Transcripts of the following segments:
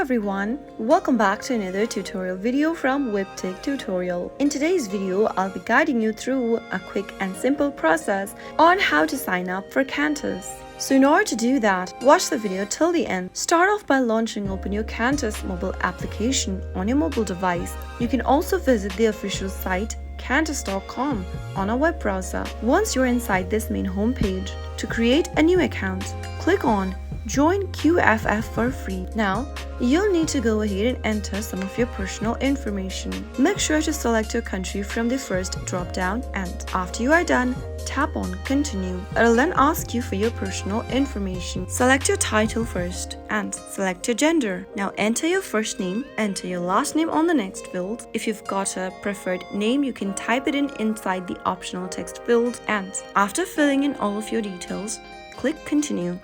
everyone, welcome back to another tutorial video from Webtech Tutorial. In today's video, I'll be guiding you through a quick and simple process on how to sign up for Qantas. So in order to do that, watch the video till the end. Start off by open your Qantas mobile application on your mobile device. You can also visit the official site Qantas.com on a web browser. Once you're inside this main homepage, to create a new account, click on Join QFF for free. Now, you'll need to go ahead and enter some of your personal information. Make sure to select your country from the first drop-down, and after you are done, tap on Continue. It'll then ask you for your personal information. Select your title first and select your gender. Now enter your first name, enter your last name on the next field. If you've got a preferred name, you can type it in inside the optional text field, and after filling in all of your details, click Continue.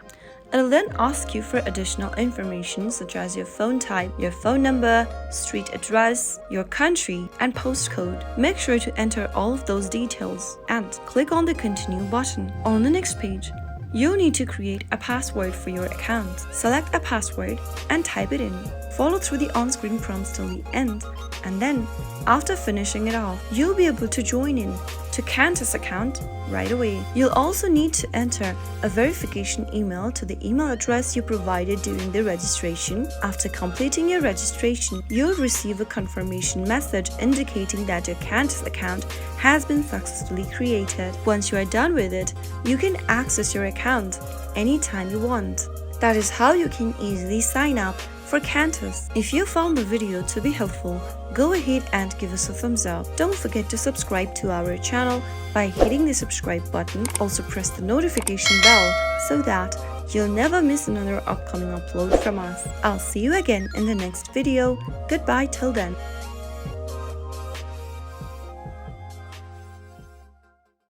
It'll then ask you for additional information such as your phone type, your phone number, street address, your country, and postcode. Make sure to enter all of those details and click on the Continue button. On the next page, you'll need to create a password for your account. Select a password and type it in. Follow through the on-screen prompts till the end, and then, after finishing it off, you'll be able to join in to Qantas account right away. You'll also need to enter a verification email to the email address you provided during the registration. After completing your registration, you'll receive a confirmation message indicating that your Qantas account has been successfully created. Once you are done with it, you can access your account anytime you want. That is how you can easily sign up for Qantas. If you found the video to be helpful, go ahead and give us a thumbs up. Don't forget to subscribe to our channel by hitting the subscribe button. Also press the notification bell so that you'll never miss another upcoming upload from us. I'll see you again in the next video. Goodbye till then.